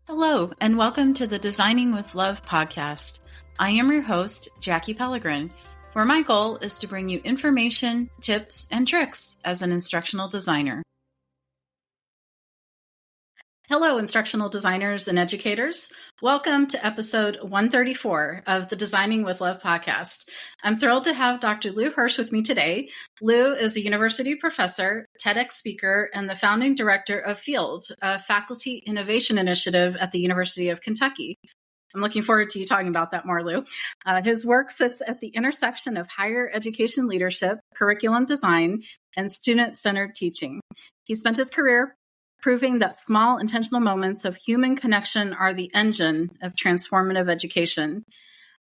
Hello, and welcome to the Designing with Love podcast. I am your host, Jackie Pellegrin, where my goal is to bring you information, tips, and tricks as an instructional designer. Hello, instructional designers and educators. Welcome to episode 134 of the Designing with Love podcast. I'm thrilled to have Dr. Lou Hirsch with me today. Lou is a university professor, TEDx speaker, and the founding director of FIELD, a faculty innovation initiative at the University of Kentucky. I'm looking forward to you talking about that more, Lou. His work sits at the intersection of higher education leadership, curriculum design, and student-centered teaching. He spent his career proving that small intentional moments of human connection are the engine of transformative education.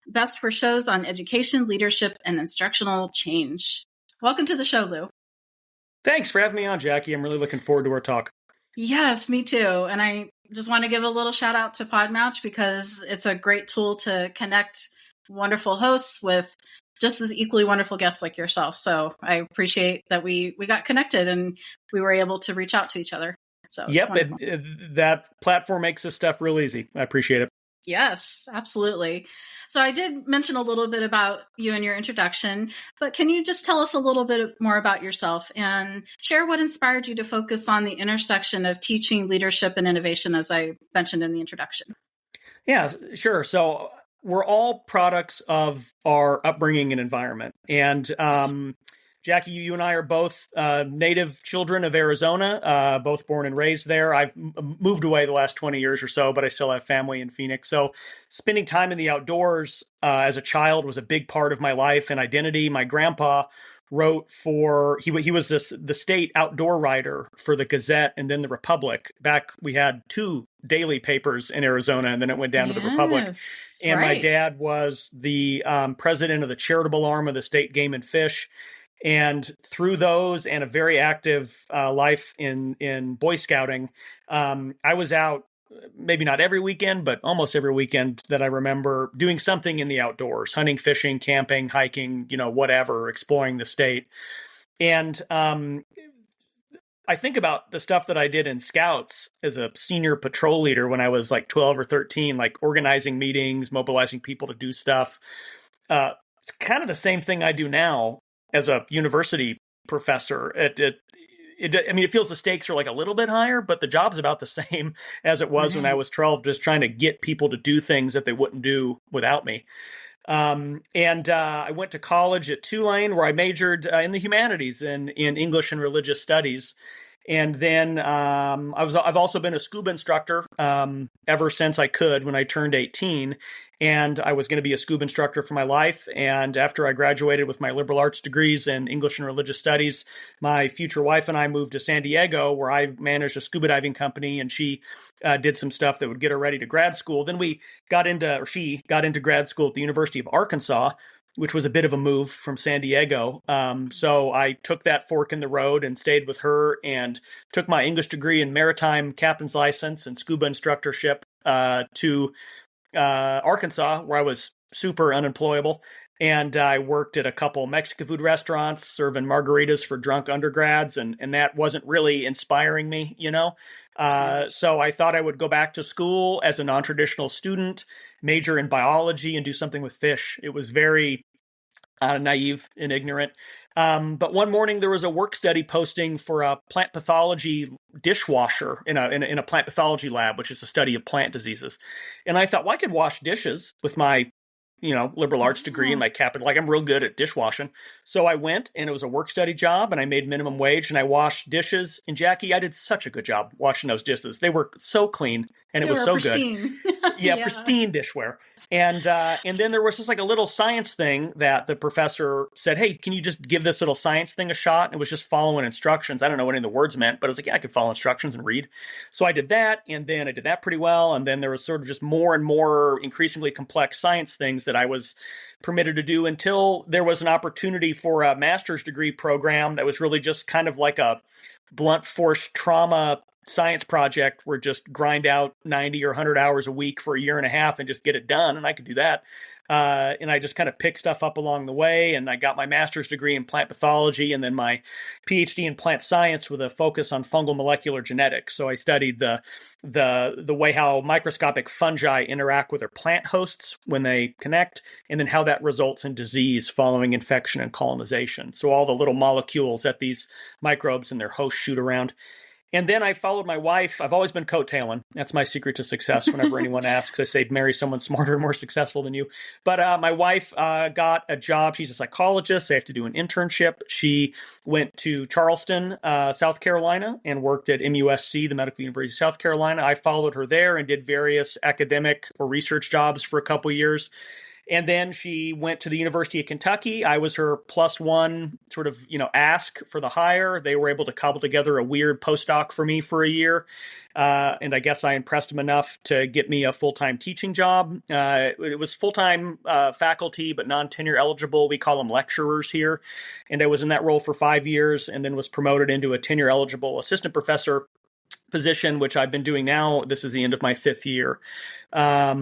Best for shows on education, leadership, and instructional change. Welcome to the show, Lou. Thanks for having me on, Jackie. I'm really looking forward to our talk. Yes, me too. And I just want to give a little shout out to Podmatch because it's a great tool to connect wonderful hosts with just as equally wonderful guests like yourself. So I appreciate that we got connected and we were able to reach out to each other. So yep, that platform makes this stuff real easy. I appreciate it. Yes, absolutely. So I did mention a little bit about you in your introduction, but can you just tell us a little bit more about yourself and share what inspired you to focus on the intersection of teaching, leadership, and innovation, as I mentioned in the introduction? Yeah, sure. So we're all products of our upbringing and environment. And Jackie, you and I are both native children of Arizona, both born and raised there. I've moved away the last 20 years or so, but I still have family in Phoenix. So spending time in the outdoors as a child was a big part of my life and identity. My grandpa wrote he was the state outdoor writer for the Gazette and then the Republic. Back we had two daily papers in Arizona, and then it went down to the Republic. And my dad was the president of the charitable arm of the State Game and Fish. And through those and a very active life in Boy Scouting, I was out maybe not every weekend, but almost every weekend that I remember doing something in the outdoors, hunting, fishing, camping, hiking, whatever, exploring the state. And I think about the stuff that I did in Scouts as a senior patrol leader when I was like 12 or 13, like organizing meetings, mobilizing people to do stuff. It's kind of the same thing I do now as a university professor. It feels the stakes are like a little bit higher, but the job's about the same as it was when I was 12, just trying to get people to do things that they wouldn't do without me. I went to college at Tulane, where I majored in the humanities in English and religious studies. And then I've also been a scuba instructor ever since I could when I turned 18. And I was going to be a scuba instructor for my life. And after I graduated with my liberal arts degrees in English and religious studies, my future wife and I moved to San Diego, where I managed a scuba diving company. And she did some stuff that would get her ready to grad school. Then she got into grad school at the University of Arkansas, which was a bit of a move from San Diego. So I took that fork in the road and stayed with her and took my English degree in maritime captain's license and scuba instructorship to Arkansas, where I was super unemployable. And I worked at a couple Mexican food restaurants serving margaritas for drunk undergrads. And that wasn't really inspiring me, So I thought I would go back to school as a non-traditional student, major in biology, and do something with fish. It was very naive and ignorant. But one morning there was a work study posting for a plant pathology dishwasher in a plant pathology lab, which is a study of plant diseases. And I thought, well, I could wash dishes with my liberal arts degree and my capital. Like, I'm real good at dishwashing. So I went, and it was a work study job, and I made minimum wage, and I washed dishes. And Jackie, I did such a good job washing those dishes. They were so clean, and it was so pristine. Good. Yeah, pristine dishware. And then there was just like a little science thing that the professor said, hey, can you just give this little science thing a shot? And it was just following instructions. I don't know what any of the words meant, but I was like, yeah, I could follow instructions and read. So I did that, and then I did that pretty well. And then there was sort of just more and more increasingly complex science things that I was permitted to do until there was an opportunity for a master's degree program that was really just kind of like a blunt force trauma science project were just grind out 90 or 100 hours a week for a year and a half and just get it done. And I could do that. And I just kind of picked stuff up along the way. And I got my master's degree in plant pathology and then my PhD in plant science with a focus on fungal molecular genetics. So I studied the way how microscopic fungi interact with their plant hosts when they connect, and then how that results in disease following infection and colonization. So all the little molecules that these microbes and their hosts shoot around. And then I followed my wife. I've always been coattailing. That's my secret to success. Whenever anyone asks, I say, marry someone smarter and more successful than you. But my wife got a job. She's a psychologist. They have to do an internship. She went to Charleston, South Carolina, and worked at MUSC, the Medical University of South Carolina. I followed her there and did various academic or research jobs for a couple years. And then she went to the University of Kentucky. I was her plus one sort of, ask for the hire. They were able to cobble together a weird postdoc for me for a year. And I guess I impressed them enough to get me a full-time teaching job. It was full-time faculty, but non-tenure eligible. We call them lecturers here. And I was in that role for 5 years and then was promoted into a tenure eligible assistant professor position, which I've been doing now. This is the end of my 5th year. I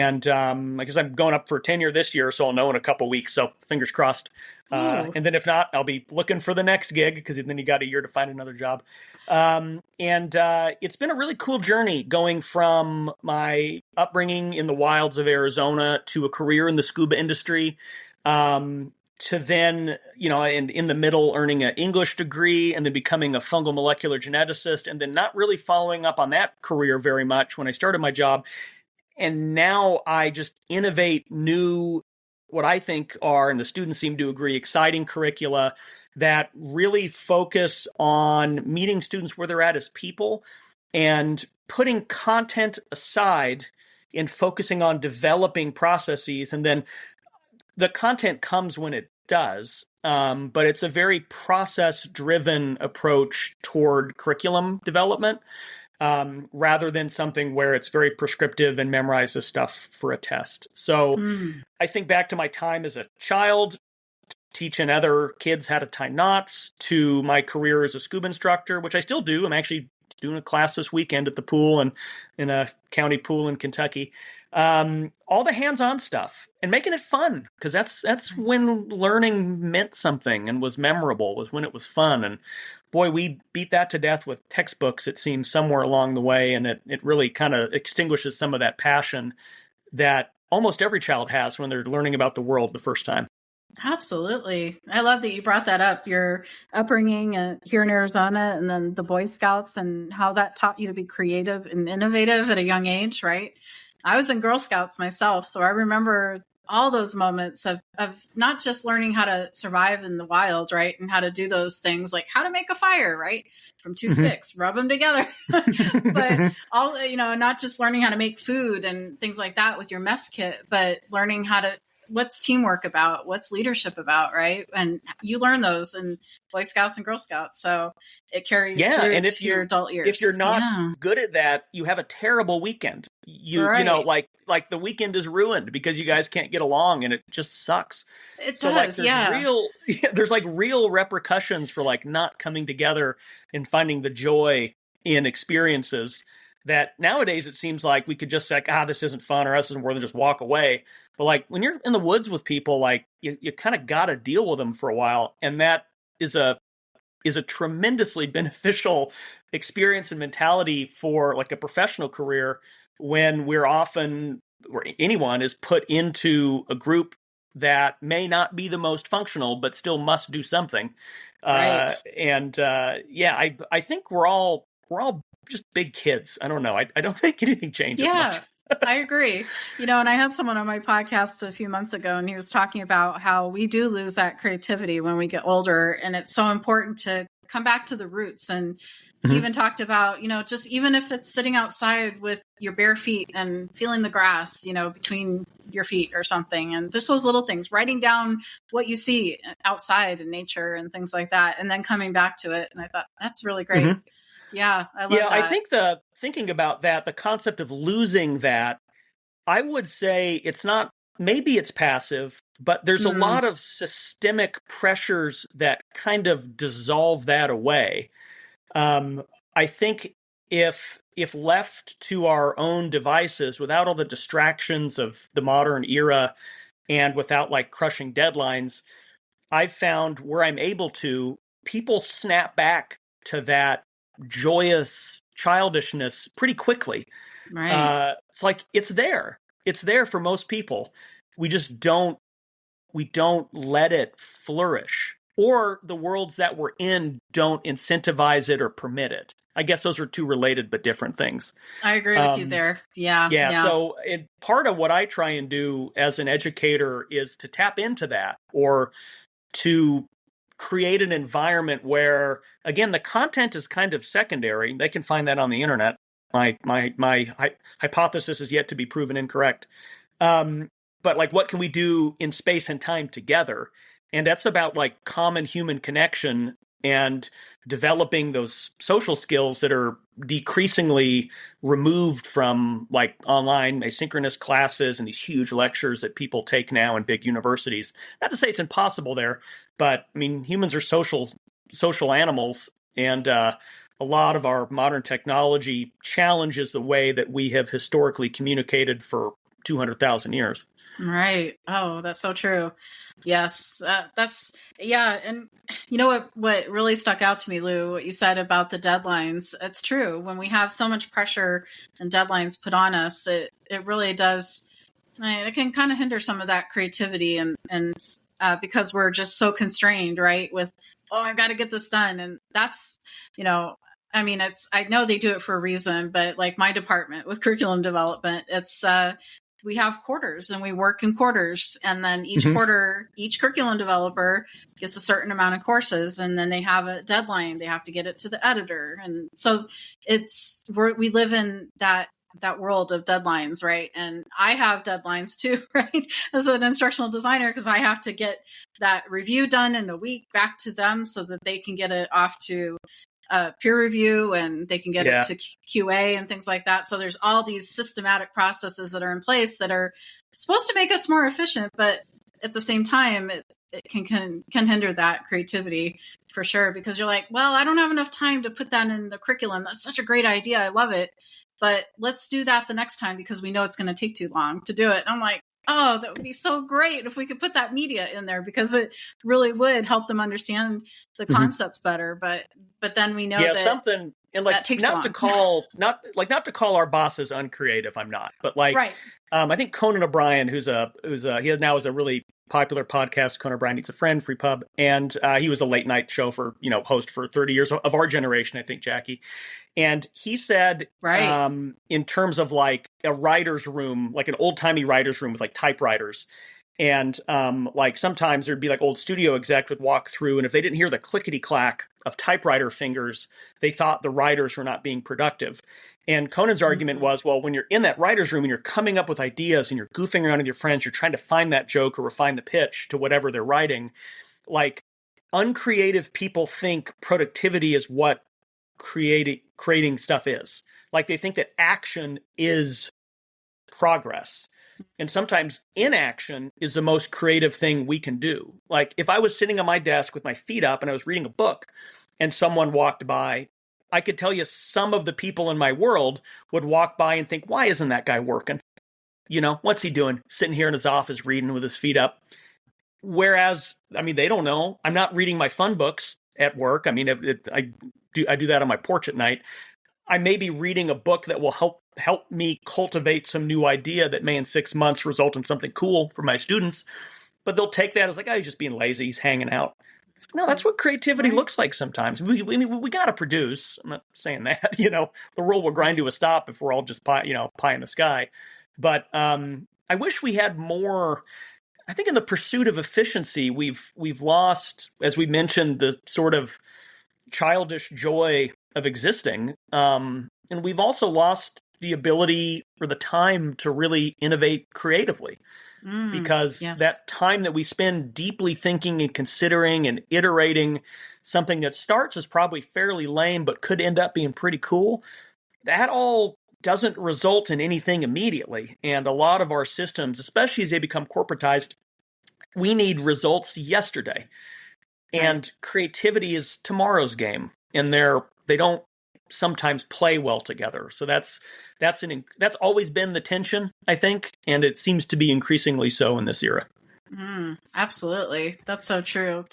guess I'm going up for tenure this year, so I'll know in a couple weeks. So fingers crossed. And then if not, I'll be looking for the next gig because then you got a year to find another job. It's been a really cool journey going from my upbringing in the wilds of Arizona to a career in the scuba industry. To then, and in the middle, earning an English degree and then becoming a fungal molecular geneticist and then not really following up on that career very much when I started my job. And now I just innovate new, what I think are, and the students seem to agree, exciting curricula that really focus on meeting students where they're at as people and putting content aside and focusing on developing processes. And then the content comes when it does, but it's a very process-driven approach toward curriculum development rather than something where it's very prescriptive and memorizes stuff for a test. So I think back to my time as a child, teaching other kids how to tie knots, to my career as a scuba instructor, which I still do. I'm actually doing a class this weekend at the pool and in a county pool in Kentucky. All the hands-on stuff and making it fun, because that's when learning meant something and was memorable, was when it was fun. And boy, we beat that to death with textbooks, it seems, somewhere along the way. And it really kind of extinguishes some of that passion that almost every child has when they're learning about the world the first time. Absolutely. I love that you brought that up, your upbringing here in Arizona and then the Boy Scouts and how that taught you to be creative and innovative at a young age, right? I was in Girl Scouts myself, so I remember all those moments of not just learning how to survive in the wild, right? And how to do those things like how to make a fire, right? From 2 sticks, rub them together. But all, not just learning how to make food and things like that with your mess kit, but learning how to, what's teamwork about? What's leadership about, right? And you learn those in Boy Scouts and Girl Scouts. So it carries through and to your adult years. If you're not good at that, you have a terrible weekend. Like the weekend is ruined because you guys can't get along and it just sucks. It does, there's real repercussions for not coming together and finding the joy in experiences that nowadays it seems like we could just say, this isn't fun or this isn't worth it, just walk away. But when you're in the woods with people, you kind of got to deal with them for a while. And that is a tremendously beneficial experience and mentality for a professional career when we're often, or anyone is put into a group that may not be the most functional, but still must do something. Right. I think we're all just big kids. I don't know. I don't think anything changes much. I agree. And I had someone on my podcast a few months ago, and he was talking about how we do lose that creativity when we get older. And it's so important to come back to the roots. And he even talked about, just even if it's sitting outside with your bare feet and feeling the grass, between your feet or something. And just those little things, writing down what you see outside in nature and things like that, and then coming back to it. And I thought that's really great. Yeah, I love that. I think thinking about that, the concept of losing that, I would say it's not, maybe it's passive, but there's a lot of systemic pressures that kind of dissolve that away. I think if left to our own devices without all the distractions of the modern era and without like crushing deadlines, I've found where I'm able to, people snap back to that joyous childishness pretty quickly. Right. It's like it's there. It's there for most people. We just don't let it flourish. Or the worlds that we're in don't incentivize it or permit it. I guess those are two related but different things. I agree with you there. Yeah. Yeah, Yeah. so part of what I try and do as an educator is to tap into that, or to create an environment where, again, the content is kind of secondary. They can find that on the internet. My hypothesis is yet to be proven incorrect. But like, what can we do in space and time together? And that's about like common human connection and developing those social skills that are decreasingly removed from like online asynchronous classes and these huge lectures that people take now in big universities. Not to say it's impossible there, but I mean, humans are social animals, and a lot of our modern technology challenges the way that we have historically communicated for 200,000 years. Right. Oh, that's so true. Yes. Yeah. And you know what really stuck out to me, Lou, what you said about the deadlines. It's true. When we have so much pressure and deadlines put on us, it really does, it can kind of hinder some of that creativity and because we're just so constrained, right? With, oh, I've got to get this done. And that's, I mean, I know they do it for a reason, but like my department with curriculum development, we have quarters and we work in quarters, and then each quarter, each curriculum developer gets a certain amount of courses, and then they have a deadline. They have to get it to the editor. And so we live in that world of deadlines, right? And I have deadlines too, right? As an instructional designer, because I have to get that review done in a week back to them so that they can get it off to peer review and they can get it to QA and things like that. So there's all these systematic processes that are in place that are supposed to make us more efficient, but at the same time, it can hinder that creativity for sure, because you're like, well, I don't have enough time to put that in the curriculum. That's such a great idea. I love it. But let's do that the next time because we know it's going to take too long to do it. And I'm like, oh, that would be so great if we could put that media in there, because it really would help them understand the concepts better. But then we know that something, and like, not to call our bosses uncreative. I'm not, but like, right. I think Conan O'Brien, he now has a really popular podcast, Conan O'Brien Needs a Friend, Free Pub, and he was a late night show host for 30 years of our generation, I think, Jackie. And he said, right. In terms of like a writer's room, like an old timey writer's room with like typewriters, and like sometimes there'd be like old studio exec would walk through, and if they didn't hear the clickety clack of typewriter fingers, they thought the writers were not being productive. And Conan's argument was, well, when you're in that writer's room and you're coming up with ideas and you're goofing around with your friends, you're trying to find that joke or refine the pitch to whatever they're writing. Like, uncreative people think productivity is what creating stuff is. Like, they think that action is progress. And sometimes inaction is the most creative thing we can do. Like, if I was sitting on my desk with my feet up and I was reading a book and someone walked by, I could tell you some of the people in my world would walk by and think, why isn't that guy working? What's he doing? Sitting here in his office reading with his feet up. Whereas, I mean, they don't know. I'm not reading my fun books at work. I mean, I do that on my porch at night. I may be reading a book that will help me cultivate some new idea that may in 6 months result in something cool for my students. But they'll take that as like, oh, he's just being lazy. He's hanging out. It's like, no, that's what creativity looks like sometimes. We got to produce. I'm not saying that, the world will grind to a stop if we're all just pie in the sky. But I wish we had more. I think in the pursuit of efficiency, we've lost, as we mentioned, the sort of childish joy of existing. And we've also lost the ability or the time to really innovate creatively, because that time that we spend deeply thinking and considering and iterating something that starts as probably fairly lame but could end up being pretty cool, that all doesn't result in anything immediately. And a lot of our systems, especially as they become corporatized, we need results yesterday. And creativity is tomorrow's game. And they don't sometimes play well together. So that's always been the tension, I think, and it seems to be increasingly so in this era. Absolutely. That's so true.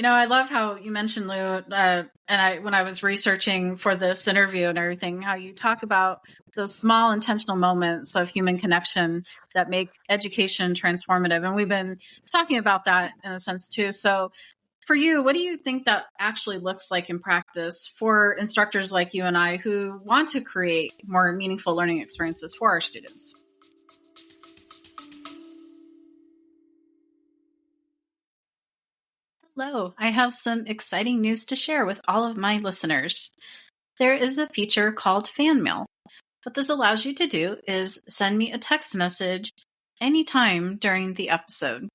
I love how you mentioned, Lou, when I was researching for this interview and everything, how you talk about those small intentional moments of human connection that make education transformative. And we've been talking about that in a sense too. So for you, what do you think that actually looks like in practice for instructors like you and I who want to create more meaningful learning experiences for our students? Hello, I have some exciting news to share with all of my listeners. There is a feature called Fan Mail. What this allows you to do is send me a text message anytime during the episode.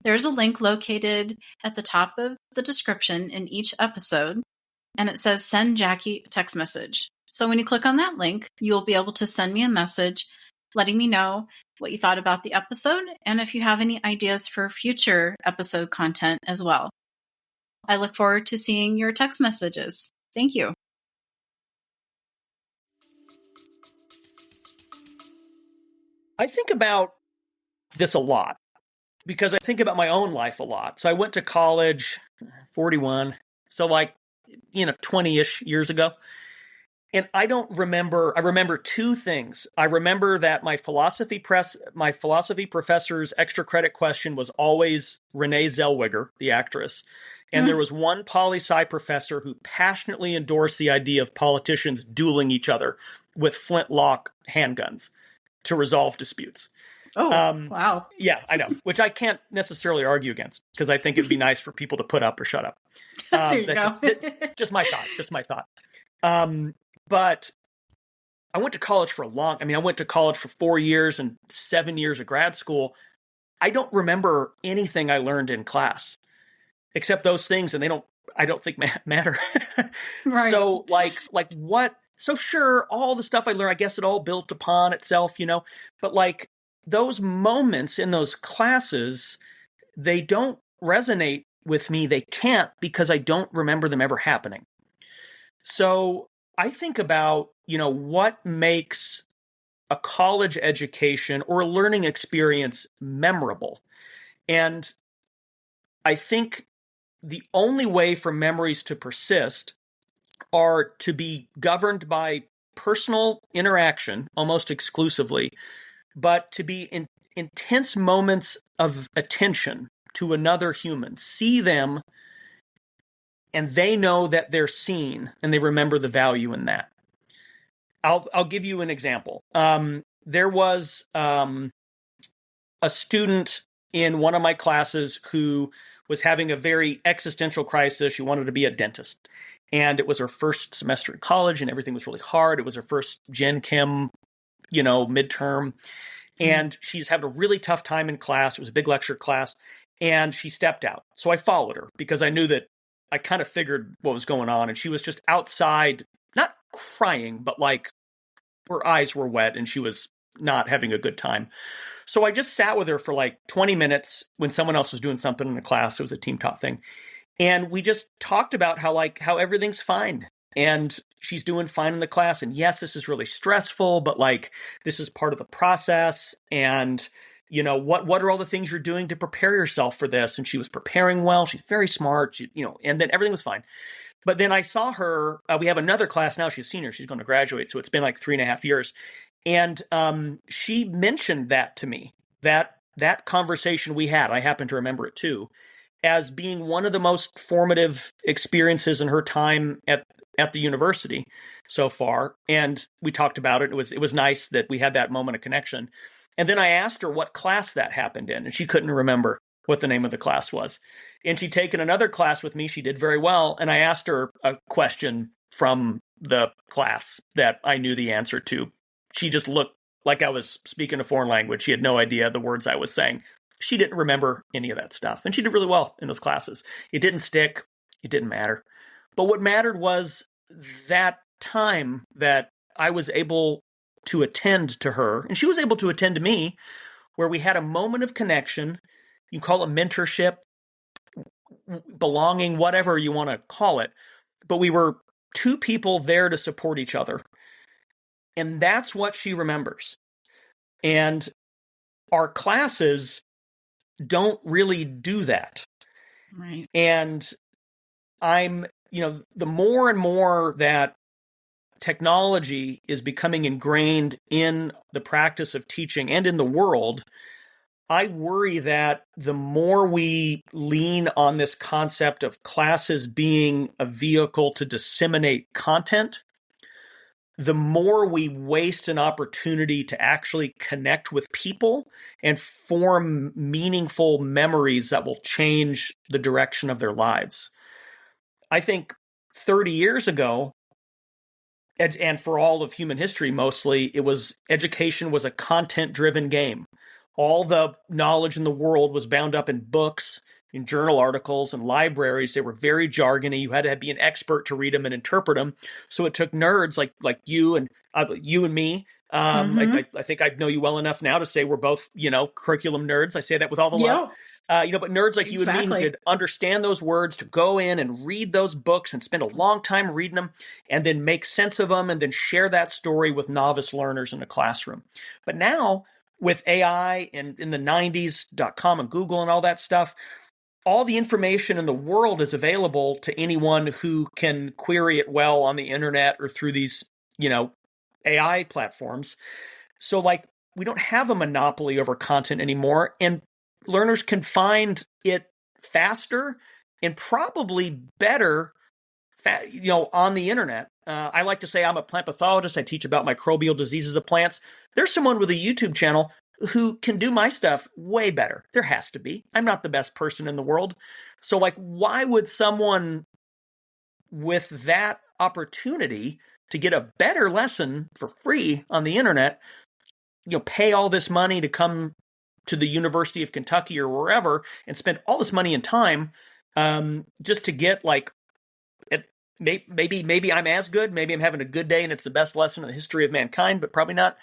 There's a link located at the top of the description in each episode, and it says Send Jackie a text message. So when you click on that link, you'll be able to send me a message letting me know what you thought about the episode and if you have any ideas for future episode content as well. I look forward to seeing your text messages. Thank you. I think about this a lot because I think about my own life a lot. So I went to college, 41, so 20-ish years ago. And I remember two things. I remember that my philosophy professor's extra credit question was always Renee Zellweger, the actress. And there was one poli-sci professor who passionately endorsed the idea of politicians dueling each other with flintlock handguns to resolve disputes. Oh, wow. Yeah, I know, which I can't necessarily argue against because I think it'd be nice for people to put up or shut up. There you go. Just my thought. But I went to college I went to college for 4 years and 7 years of grad school. I don't remember anything I learned in class except those things, and I don't think matter. Right. So what? So sure, all the stuff I learned, I guess it all built upon itself, but those moments in those classes, they don't resonate with me. They can't because I don't remember them ever happening. So I think about, what makes a college education or a learning experience memorable. And I think the only way for memories to persist are to be governed by personal interaction almost exclusively, but to be in intense moments of attention to another human. See them, and they know that they're seen, and they remember the value in that. I'll give you an example. There was a student in one of my classes who was having a very existential crisis. She wanted to be a dentist. And it was her first semester in college, and everything was really hard. It was her first Gen Chem, midterm. And she's having a really tough time in class. It was a big lecture class. And she stepped out. So I followed her because I knew that I kind of figured what was going on. And she was just outside, not crying, but her eyes were wet and she was not having a good time. So I just sat with her for 20 minutes when someone else was doing something in the class. It was a team taught thing. And we just talked about how everything's fine and she's doing fine in the class. And yes, this is really stressful, but this is part of the process. And what are all the things you're doing to prepare yourself for this? And she was preparing well. She's very smart, and then everything was fine. But then I saw her, we have another class now. She's a senior. She's going to graduate. So it's been 3.5 years. And she mentioned that to me, that conversation we had, I happen to remember it too, as being one of the most formative experiences in her time at the university so far. And we talked about it. It was nice that we had that moment of connection. And then I asked her what class that happened in, and she couldn't remember what the name of the class was. And she'd taken another class with me. She did very well. And I asked her a question from the class that I knew the answer to. She just looked like I was speaking a foreign language. She had no idea the words I was saying. She didn't remember any of that stuff. And she did really well in those classes. It didn't stick. It didn't matter. But what mattered was that time that I was able to attend to her, and she was able to attend to me, where we had a moment of connection. You call it mentorship, belonging, whatever you want to call it. But we were two people there to support each other. And that's what she remembers. And our classes don't really do that. Right. And the more and more that technology is becoming ingrained in the practice of teaching and in the world, I worry that the more we lean on this concept of classes being a vehicle to disseminate content, the more we waste an opportunity to actually connect with people and form meaningful memories that will change the direction of their lives. I think 30 years ago, and for all of human history mostly, education was a content-driven game. All the knowledge in the world was bound up in books, in journal articles, and libraries. They were very jargony. You had to be an expert to read them and interpret them. So it took nerds like you and me. I think I know you well enough now to say we're both, curriculum nerds. I say that with all the love. But nerds like you and me who could understand those words, to go in and read those books and spend a long time reading them and then make sense of them and then share that story with novice learners in a classroom. But now with AI and in the 90s, .com and Google and all that stuff, all the information in the world is available to anyone who can query it well on the internet or through these, AI platforms. So we don't have a monopoly over content anymore, and learners can find it faster and probably better, on the internet. I like to say I'm a plant pathologist. I teach about microbial diseases of plants. There's someone with a YouTube channel who can do my stuff way better. There has to be. I'm not the best person in the world. So why would someone with that opportunity to get a better lesson for free on the internet, pay all this money to come to the University of Kentucky or wherever and spend all this money and time just to get maybe I'm as good, maybe I'm having a good day and it's the best lesson in the history of mankind, but probably not.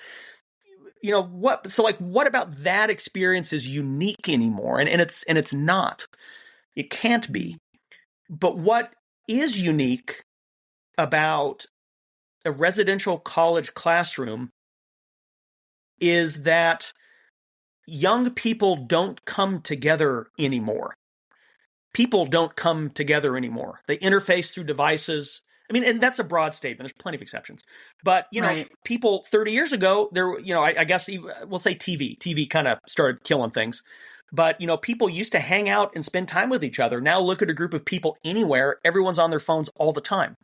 What about that experience is unique anymore? And it's not. It can't be. But what is unique about a residential college classroom is that young people don't come together anymore. People don't come together anymore. They interface through devices. I mean, and that's a broad statement. There's plenty of exceptions. But, people 30 years ago, I guess we'll say TV. TV kind of started killing things. But, people used to hang out and spend time with each other. Now look at a group of people anywhere. Everyone's on their phones all the time.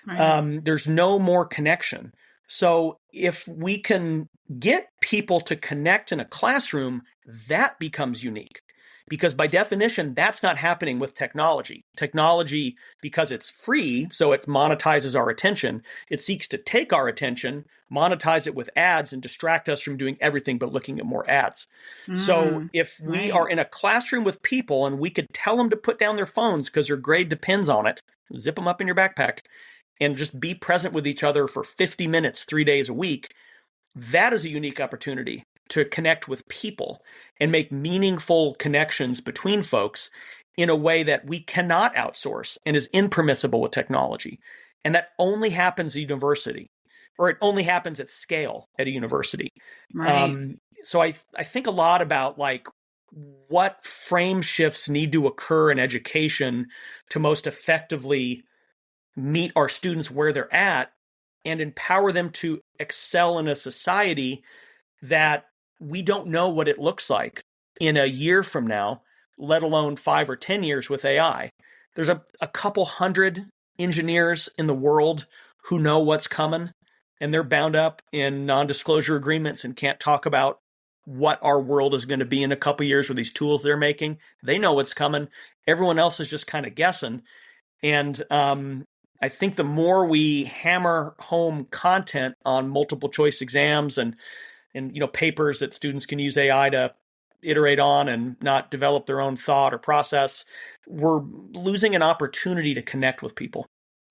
Right. There's no more connection. So if we can get people to connect in a classroom, that becomes unique. Because by definition, that's not happening with technology. Technology, because it's free, so it monetizes our attention, it seeks to take our attention, monetize it with ads, and distract us from doing everything but looking at more ads. So if we are in a classroom with people and we could tell them to put down their phones because their grade depends on it, zip them up in your backpack, and just be present with each other for 50 minutes, 3 days a week, that is a unique opportunity to connect with people and make meaningful connections between folks in a way that we cannot outsource and is impermissible with technology. And that only happens at university, or it only happens at scale at a university. Right. So I think a lot about what frame shifts need to occur in education to most effectively meet our students where they're at and empower them to excel in a society that we don't know what it looks like in a year from now, let alone 5 or 10 years with AI. There's a couple hundred engineers in the world who know what's coming, and they're bound up in non-disclosure agreements and can't talk about what our world is going to be in a couple years with these tools they're making. They know what's coming. Everyone else is just kind of guessing. And I think the more we hammer home content on multiple choice exams and papers that students can use AI to iterate on and not develop their own thought or process, we're losing an opportunity to connect with people.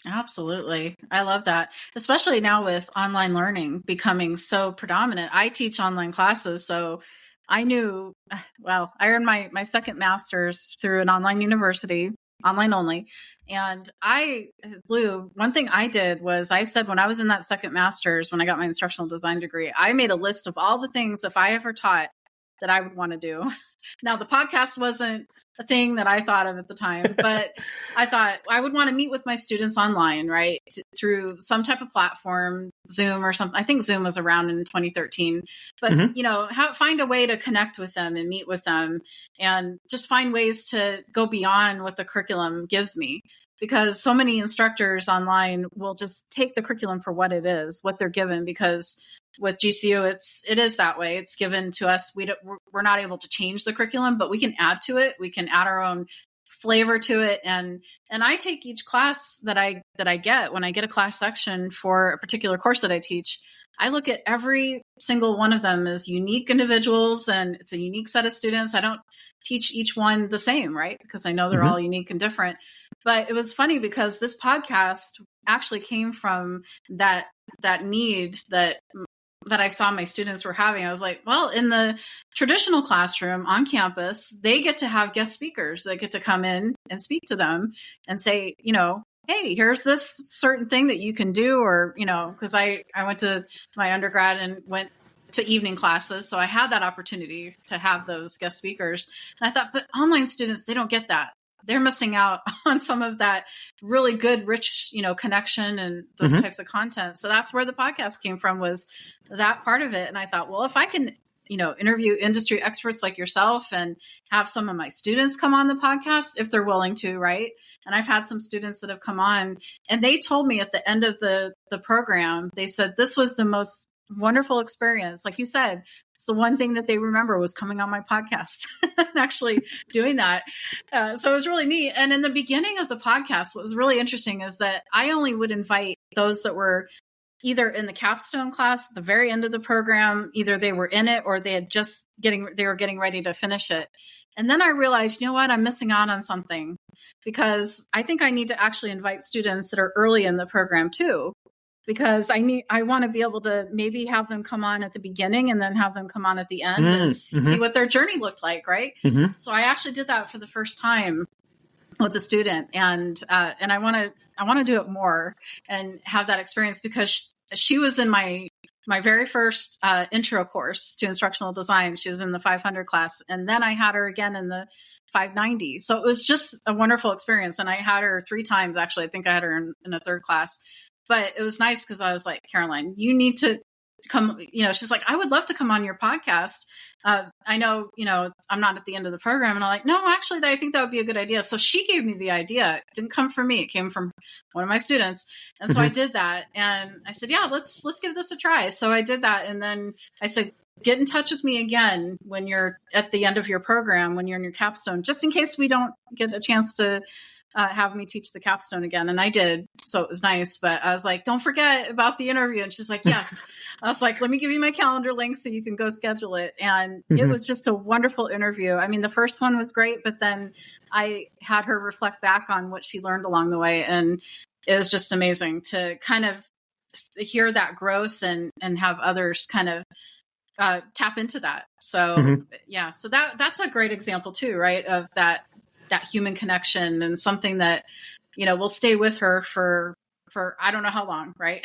Absolutely. I love that, especially now with online learning becoming so predominant. I teach online classes, so I earned my second master's through an online university. online only. And Lou, one thing I did was I said when I was in that second master's, when I got my instructional design degree, I made a list of all the things if I ever taught that I would want to do. Now, the podcast wasn't a thing that I thought of at the time, but I thought I would want to meet with my students online, right? Through some type of platform, Zoom or something. I think Zoom was around in 2013, but find a way to connect with them and meet with them and just find ways to go beyond what the curriculum gives me. Because so many instructors online will just take the curriculum for what it is, what they're given, because with GCU, it is that way. It's given to us. We're not able to change the curriculum, but we can add to it. We can add our own flavor to it. And I take each class that I get when I get a class section for a particular course that I teach. I look at every single one of them as unique individuals, and it's a unique set of students. I don't teach each one the same, right? Because I know they're all unique and different. But it was funny because this podcast actually came from that need that I saw my students were having. I was like, well, in the traditional classroom on campus, they get to have guest speakers that get to come in and speak to them and say, hey, here's this certain thing that you can do, or, because I went to my undergrad and went to evening classes. So I had that opportunity to have those guest speakers. And I thought, but online students, they don't get that. They're missing out on some of that really good, rich, connection and those types of content. So that's where the podcast came from, was that part of it. And I thought, well, if I can, interview industry experts like yourself and have some of my students come on the podcast, if they're willing to, right? And I've had some students that have come on, and they told me at the end of the program, they said, this was the most wonderful experience. Like you said, it's the one thing that they remember was coming on my podcast and actually doing that. So it was really neat. And in the beginning of the podcast, what was really interesting is that I only would invite those that were either in the capstone class at the very end of the program, either they were in it or they were getting ready to finish it. And then I realized, you know what, I'm missing out on something, because I think I need to actually invite students that are early in the program too, because I want to be able to maybe have them come on at the beginning and then have them come on at the end and see what their journey looked like, right? So I actually did that for the first time with a student, and I want to do it more and have that experience, because she was in my very first intro course to instructional design. She was in the 500 class, and then I had her again in the 590. So it was just a wonderful experience, and I had her 3 times actually. I think I had her in a third class. But it was nice because I was like, Caroline, you need to come, she's like, I would love to come on your podcast. I know, I'm not at the end of the program. And I'm like, no, actually, I think that would be a good idea. So she gave me the idea. It didn't come from me. It came from one of my students. And so I did that. And I said, yeah, let's give this a try. So I did that. And then I said, get in touch with me again when you're at the end of your program, when you're in your capstone, just in case we don't get a chance to have me teach the capstone again. And I did. So it was nice. But I was like, don't forget about the interview. And she's like, yes. I was like, let me give you my calendar link so you can go schedule it. And it was just a wonderful interview. I mean, the first one was great, but then I had her reflect back on what she learned along the way. And it was just amazing to kind of hear that growth and have others kind of tap into that. So yeah, so that's a great example too, right? Of that human connection, and something that, will stay with her for I don't know how long, right?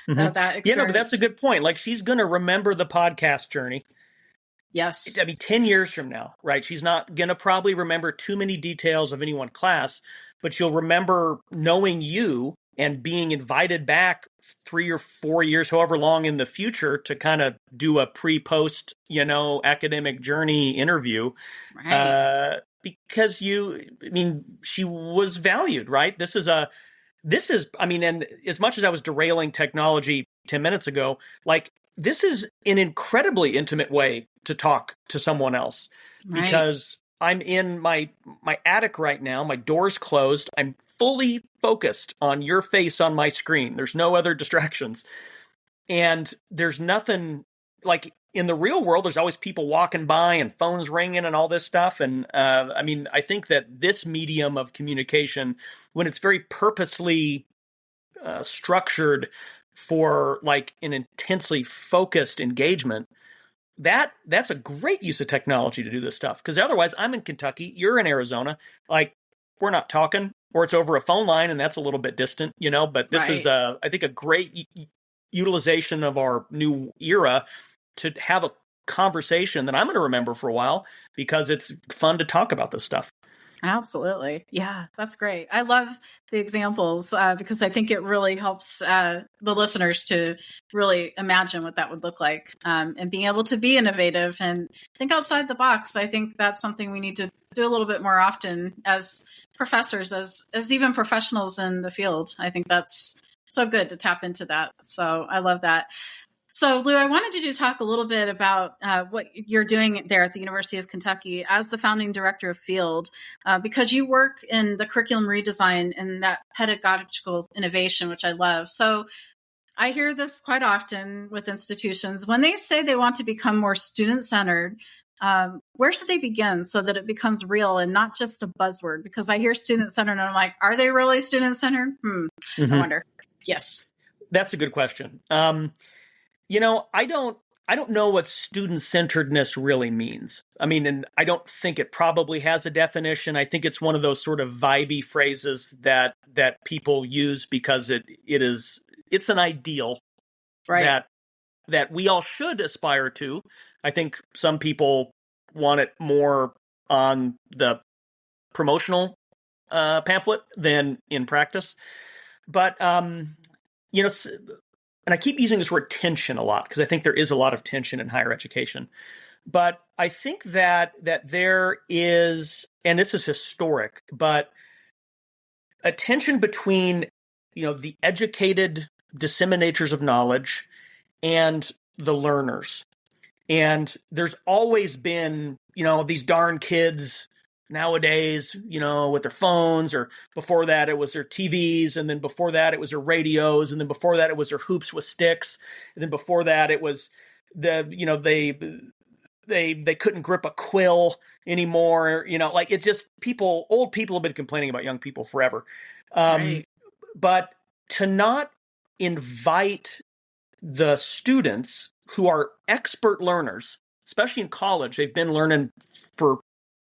That experience. Yeah, no, but that's a good point. Like, she's going to remember the podcast journey. Yes. I mean, 10 years from now, right? She's not going to probably remember too many details of any one class, but she'll remember knowing you and being invited back 3 or 4 years, however long in the future, to kind of do a pre-post, academic journey interview. Right. Because she was valued, right? This is, and as much as I was derailing technology 10 minutes ago, like, this is an incredibly intimate way to talk to someone else, because I'm in my attic right now. My door's closed. I'm fully focused on your face on my screen. There's no other distractions. And there's nothing like in the real world. There's always people walking by and phones ringing and all this stuff. And I think that this medium of communication, when it's very purposely structured for like an intensely focused engagement, that's a great use of technology to do this stuff. Because otherwise, I'm in Kentucky, you're in Arizona. Like, we're not talking, or it's over a phone line, and that's a little bit distant, But this is, Right. I think, a great utilization of our new era to have a conversation that I'm going to remember for a while because it's fun to talk about this stuff. Absolutely. Yeah, that's great. I love the examples because I think it really helps the listeners to really imagine what that would look like and being able to be innovative and think outside the box. I think that's something we need to do a little bit more often as professors, as even professionals in the field. I think that's so good to tap into that. So I love that. So, Lou, I wanted you to talk a little bit about what you're doing there at the University of Kentucky as the founding director of Field, because you work in the curriculum redesign and that pedagogical innovation, which I love. So, I hear this quite often with institutions when they say they want to become more student-centered. Where should they begin so that it becomes real and not just a buzzword? Because I hear student-centered and I'm like, are they really student-centered? I wonder. Yes. That's a good question. I don't know what student-centeredness really means. I mean, and I don't think it probably has a definition. I think it's one of those sort of vibey phrases that people use because it's an ideal Right. that we all should aspire to. I think some people want it more on the promotional pamphlet than in practice. But and I keep using this word tension a lot because I think there is a lot of tension in higher education. But I think that there is, and this is historic, but a tension between, the educated disseminators of knowledge and the learners. And there's always been, these darn kids nowadays, with their phones, or before that it was their TVs, and then before that it was their radios, and then before that it was their hoops with sticks, and then before that it was they couldn't grip a quill anymore, like it just old people have been complaining about young people forever. Right. But to not invite the students who are expert learners, especially in college, they've been learning for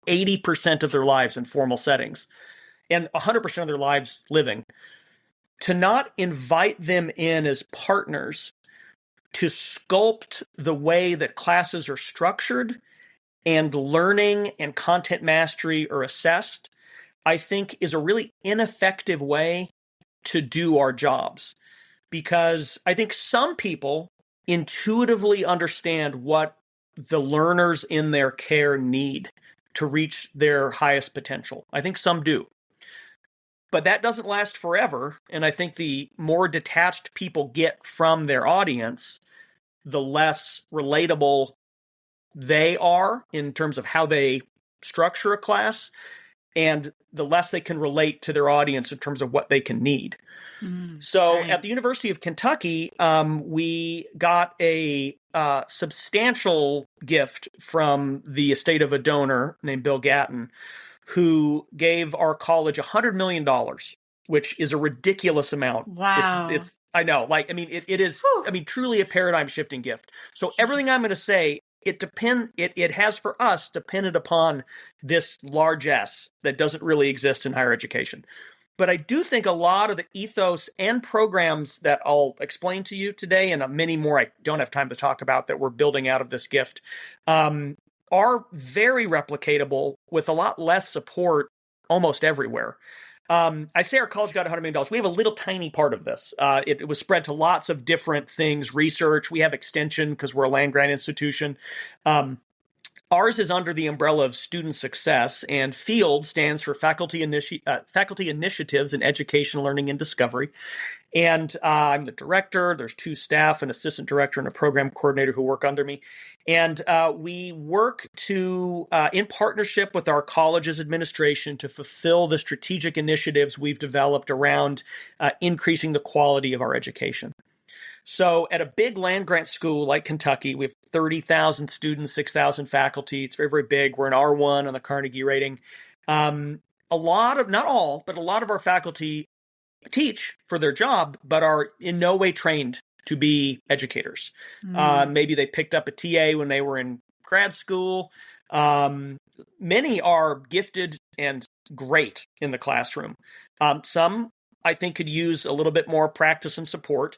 80% of their lives in formal settings and 100% of their lives living, to not invite them in as partners to sculpt the way that classes are structured and learning and content mastery are assessed, I think is a really ineffective way to do our jobs. Because I think some people intuitively understand what the learners in their care need to reach their highest potential. I think some do. But that doesn't last forever. And I think the more detached people get from their audience, the less relatable they are in terms of how they structure a class, and the less they can relate to their audience in terms of what they can need. So Right. at the University of Kentucky, we got a substantial gift from the estate of a donor named Bill Gatton, who gave our college $100 million, which is a ridiculous amount. Wow. It's I know, like, I mean, it is, Whew. I mean, truly a paradigm shifting gift. So everything I'm going to say, it has for us depended upon this largesse that doesn't really exist in higher education. But I do think a lot of the ethos and programs that I'll explain to you today, and many more I don't have time to talk about that we're building out of this gift, are very replicatable with a lot less support almost everywhere. I say our college got $100 million. We have a little tiny part of this. It was spread to lots of different things, research. We have extension because we're a land grant institution. Ours is under the umbrella of student success, and FIELD stands for Faculty Initiatives in Education, Learning, and Discovery. And I'm the director. There's 2 staff, an assistant director and a program coordinator who work under me. And we work to, in partnership with our college's administration, to fulfill the strategic initiatives we've developed around increasing the quality of our education. So at a big land grant school like Kentucky, we have 30,000 students, 6,000 faculty. It's very, very big. We're an R1 on the Carnegie rating. A lot of, not all, but a lot of our faculty teach for their job, but are in no way trained to be educators. Maybe they picked up a TA when they were in grad school. Many are gifted and great in the classroom. Some, I think, could use a little bit more practice and support.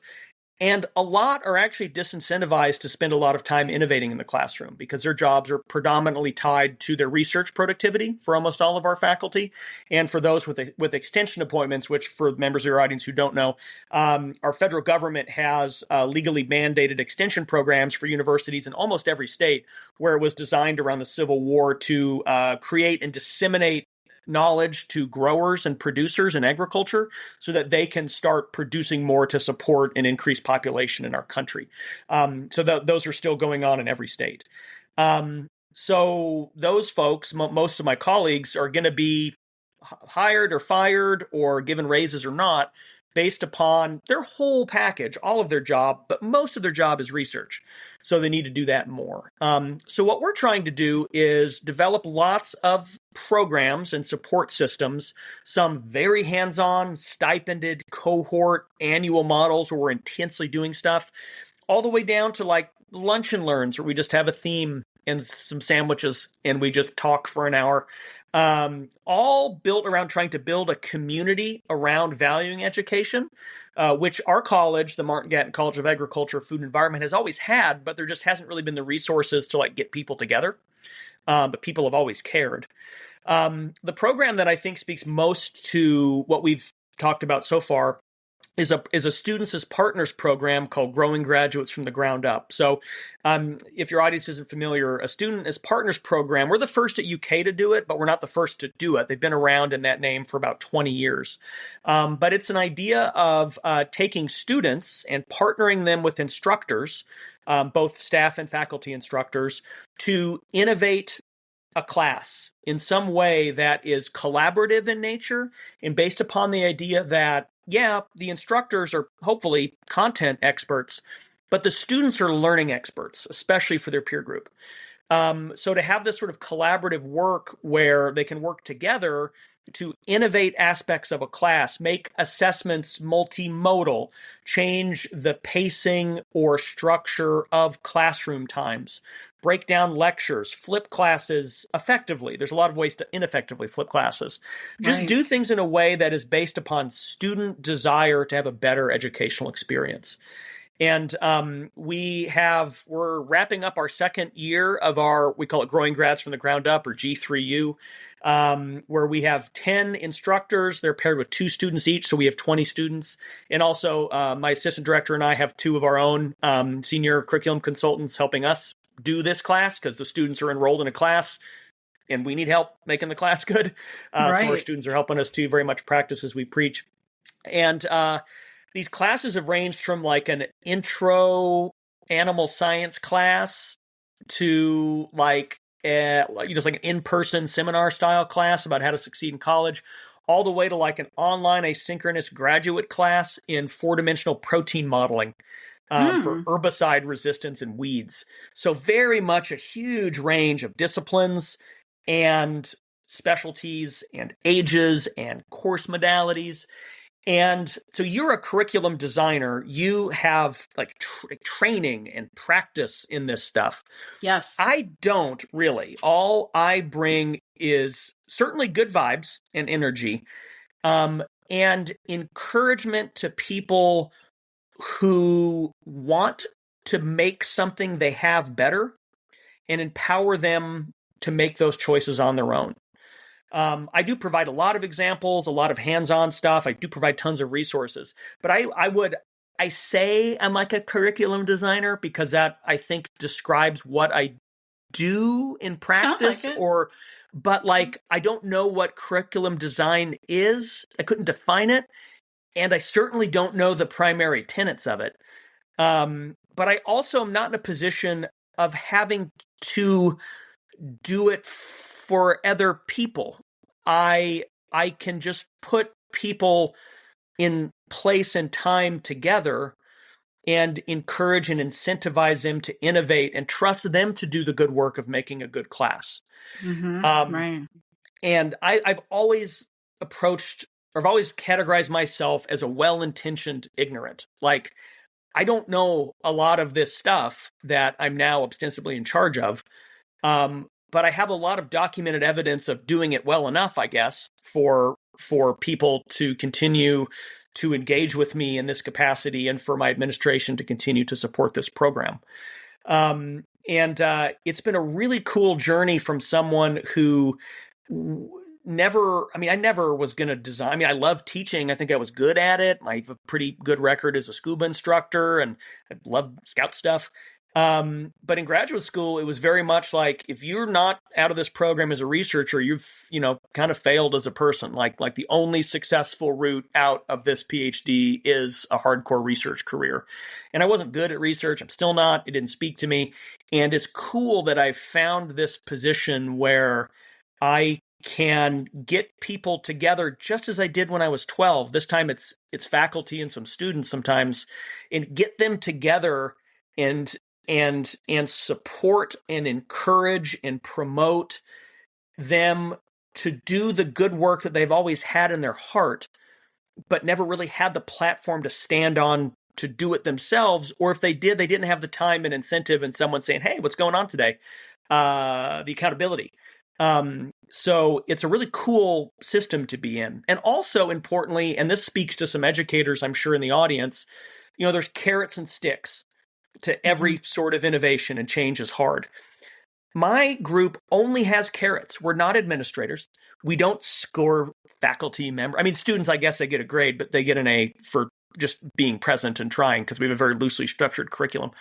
And a lot are actually disincentivized to spend a lot of time innovating in the classroom because their jobs are predominantly tied to their research productivity for almost all of our faculty. And for those with extension appointments, which for members of your audience who don't know, our federal government has legally mandated extension programs for universities in almost every state, where it was designed around the Civil War to create and disseminate knowledge to growers and producers in agriculture so that they can start producing more to support an increased population in our country. Those are still going on in every state. So those folks, most of my colleagues, are going to be hired or fired or given raises or not based upon their whole package, all of their job, but most of their job is research. So they need to do that more. So what we're trying to do is develop lots of programs and support systems, some very hands-on, stipended, cohort, annual models where we're intensely doing stuff, all the way down to like lunch and learns where we just have a theme and some sandwiches and we just talk for an hour. All built around trying to build a community around valuing education, which our college, the Martin Gatton College of Agriculture, Food and Environment, has always had, but there just hasn't really been the resources to like get people together. But people have always cared. The program that I think speaks most to what we've talked about so far is a Students as Partners program called Growing Graduates from the Ground Up. So if your audience isn't familiar, a Student as Partners program, we're the first at UK to do it, but we're not the first to do it. They've been around in that name for about 20 years. But it's an idea of taking students and partnering them with instructors, both staff and faculty instructors, to innovate a class in some way that is collaborative in nature and based upon the idea that, yeah, the instructors are hopefully content experts, but the students are learning experts, especially for their peer group. So to have this sort of collaborative work where they can work together to innovate aspects of a class, make assessments multimodal, change the pacing or structure of classroom times, break down lectures, flip classes effectively. There's a lot of ways to ineffectively flip classes. Just do things in a way that is based upon student desire to have a better educational experience. And we're wrapping up our second year of we call it Growing Grads from the Ground Up, or G3U, where we have 10 instructors. They're paired with 2 students each, so we have 20 students. And also my assistant director and I have 2 of our own senior curriculum consultants helping us do this class because the students are enrolled in a class and we need help making the class good. So our students are helping us to very much practice as we preach. And these classes have ranged from like an intro animal science class to like it's like an in-person seminar style class about how to succeed in college, all the way to like an online asynchronous graduate class in 4-dimensional protein modeling for herbicide resistance and weeds. So very much a huge range of disciplines and specialties and ages and course modalities. And so you're a curriculum designer. You have like training and practice in this stuff. Yes. I don't really. All I bring is certainly good vibes and energy, and encouragement to people who want to make something they have better and empower them to make those choices on their own. I do provide a lot of examples, a lot of hands-on stuff. I do provide tons of resources, but I say I'm like a curriculum designer because that I think describes what I do in practice. Sounds like it. But like I don't know what curriculum design is. I couldn't define it, and I certainly don't know the primary tenets of it. But I also am not in a position of having to do it for other people. I can just put people in place and time together and encourage and incentivize them to innovate and trust them to do the good work of making a good class. Right. And I've always categorized myself as a well-intentioned ignorant. Like, I don't know a lot of this stuff that I'm now ostensibly in charge of. but I have a lot of documented evidence of doing it well enough, I guess, for people to continue to engage with me in this capacity and for my administration to continue to support this program. And it's been a really cool journey from someone who I never was going to design. I mean, I love teaching. I think I was good at it. I have a pretty good record as a scuba instructor, and I love scout stuff. But in graduate school, it was very much like, if you're not out of this program as a researcher, you've, kind of failed as a person. Like the only successful route out of this PhD is a hardcore research career. And I wasn't good at research. I'm still not. It didn't speak to me. And it's cool that I found this position where I can get people together just as I did when I was 12. This time it's faculty and some students sometimes, and get them together and support and encourage and promote them to do the good work that they've always had in their heart, but never really had the platform to stand on to do it themselves. Or if they did, they didn't have the time and incentive and someone saying, hey, what's going on today? The accountability. So it's a really cool system to be in. And also importantly, and this speaks to some educators, I'm sure, in the audience, there's carrots and sticks to every sort of innovation, and change is hard. My group only has carrots. We're not administrators. We don't score faculty member. I mean, students, I guess they get a grade, but they get an A for just being present and trying, because we have a very loosely structured curriculum.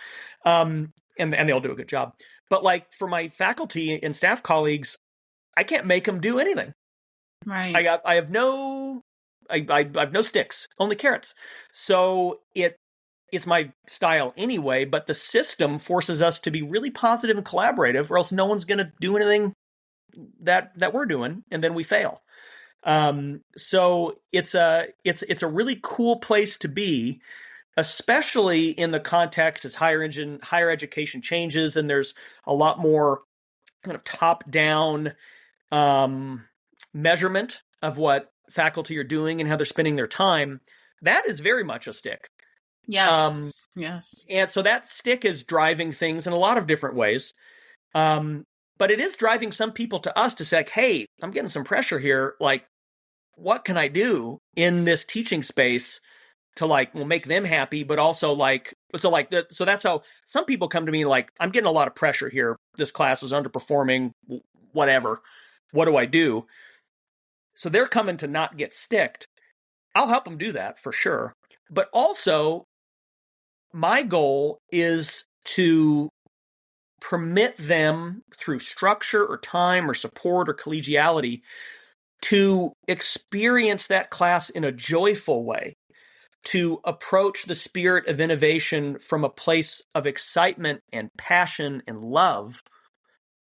And they all do a good job. But like for my faculty and staff colleagues, I can't make them do anything. Right. I have no sticks, only carrots. So it's my style anyway, but the system forces us to be really positive and collaborative, or else no one's going to do anything that we're doing, and then we fail. So it's a really cool place to be, especially in the context as higher education changes, and there's a lot more kind of top-down measurement of what faculty are doing and how they're spending their time. That is very much a stick. Yes. Yes. And so that stick is driving things in a lot of different ways. But it is driving some people to us to say, like, hey, I'm getting some pressure here. Like, what can I do in this teaching space to make them happy, but also so that's how some people come to me, like, I'm getting a lot of pressure here. This class is underperforming, whatever. What do I do? So they're coming to not get sticked. I'll help them do that for sure. But also, my goal is to permit them, through structure or time or support or collegiality, to experience that class in a joyful way, to approach the spirit of innovation from a place of excitement and passion and love,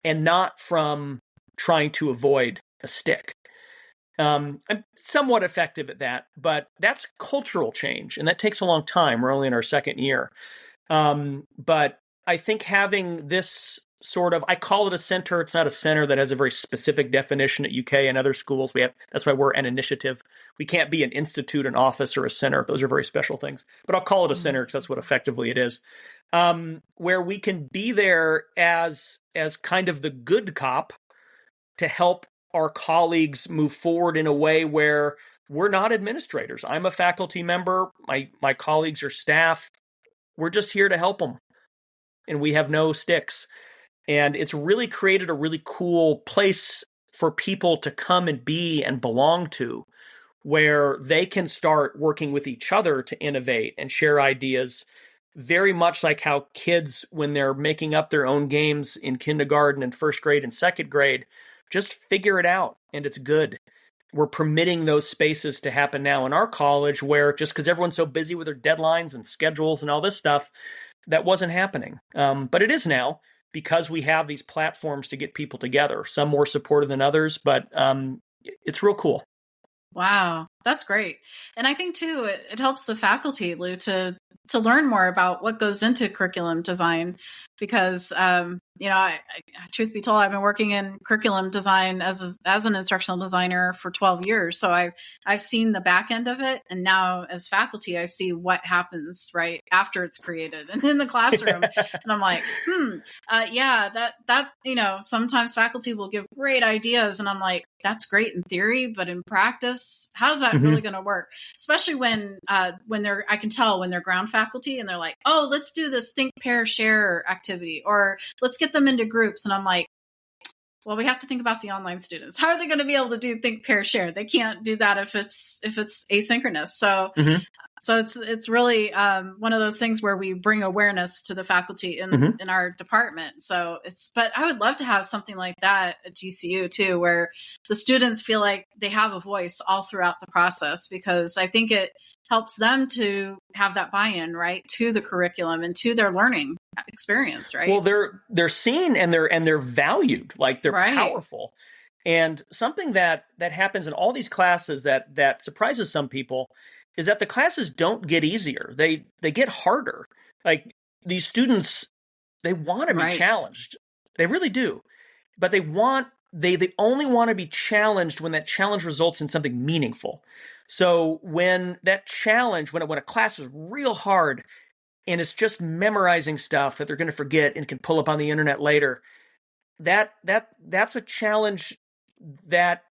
and not from trying to avoid a stick. I'm somewhat effective at that, but that's cultural change, and that takes a long time. We're only in our second year. But I think having this sort of, I call it a center. It's not a center that has a very specific definition at UK and other schools. That's why we're an initiative. We can't be an institute, an office, or a center. Those are very special things. But I'll call it a center because that's what effectively it is. Where we can be there as kind of the good cop to help our colleagues move forward in a way where we're not administrators. I'm a faculty member. My colleagues are staff. We're just here to help them. And we have no sticks. And it's really created a really cool place for people to come and be and belong to, where they can start working with each other to innovate and share ideas, very much like how kids, when they're making up their own games in kindergarten and first grade and second grade, just figure it out, and it's good. We're permitting those spaces to happen now in our college, where just because everyone's so busy with their deadlines and schedules and all this stuff, that wasn't happening. But it is now, because we have these platforms to get people together, some more supportive than others, but it's real cool. Wow. That's great. And I think too, it helps the faculty, Lou, to learn more about what goes into curriculum design, because truth be told, I've been working in curriculum design as an instructional designer for 12 years. So I've seen the back end of it, and now as faculty, I see what happens right after it's created and in the classroom. And I'm like, sometimes faculty will give great ideas, and I'm like, that's great in theory, but in practice, how's that really going to work? Especially when I can tell when they're ground faculty and they're like, oh, let's do this think, pair, share activity, or let's get them into groups. And I'm like, well, we have to think about the online students. How are they going to be able to do think, pair, share? They can't do that if it's asynchronous. So So it's really one of those things where we bring awareness to the faculty in our department. So but I would love to have something like that at GCU too, where the students feel like they have a voice all throughout the process, because I think it helps them to have that buy-in, right, to the curriculum and to their learning experience, right? Well, they're seen and they're valued, like they're powerful. And something that happens in all these classes that surprises some people is that the classes don't get easier. They get harder. Like these students, they want to be challenged. They really do. But they only want to be challenged when that challenge results in something meaningful. So when that challenge, when a class is real hard and it's just memorizing stuff that they're going to forget and can pull up on the internet later, that's a challenge that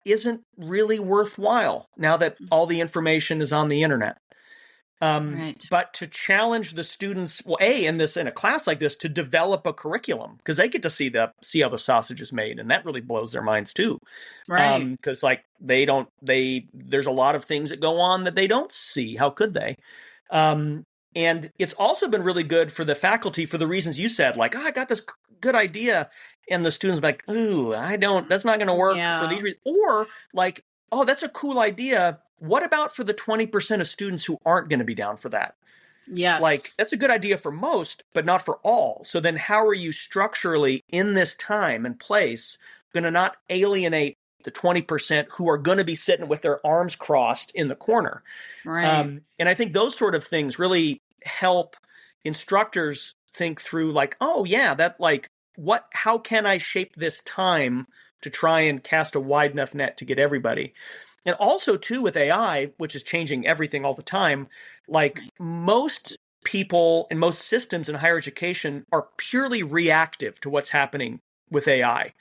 isn't really worthwhile now that all the information is on the internet. But to challenge the students, well, in a class like this, to develop a curriculum, because they get to see how the sausage is made, and that really blows their minds too. Right. Because there's a lot of things that go on that they don't see. How could they? And it's also been really good for the faculty for the reasons you said, like, I got this good idea. And the students are like, ooh, that's not going to work for these reasons. Or like, oh, that's a cool idea. What about for the 20% of students who aren't going to be down for that? Yes. Like, that's a good idea for most, but not for all. So then how are you structurally in this time and place going to not alienate the 20% who are going to be sitting with their arms crossed in the corner? Right. And I think those sort of things really help instructors think through, like, oh yeah, how can I shape this time to try and cast a wide enough net to get everybody? And also too with AI, which is changing everything all the time, like most people and most systems in higher education are purely reactive to what's happening with AI.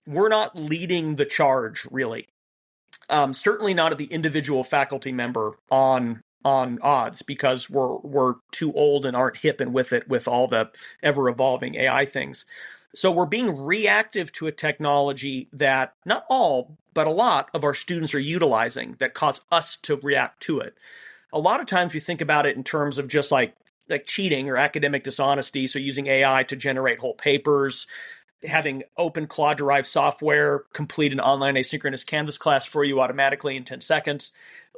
We're not leading the charge, really. Certainly not at the individual faculty member on odds, because we're too old and aren't hip and with it with all the ever evolving AI things. So we're being reactive to a technology that not all, but a lot of our students are utilizing that cause us to react to it. A lot of times we think about it in terms of just like cheating or academic dishonesty. So using AI to generate whole papers, having open Claude-derived software complete an online asynchronous Canvas class for you automatically in 10 seconds.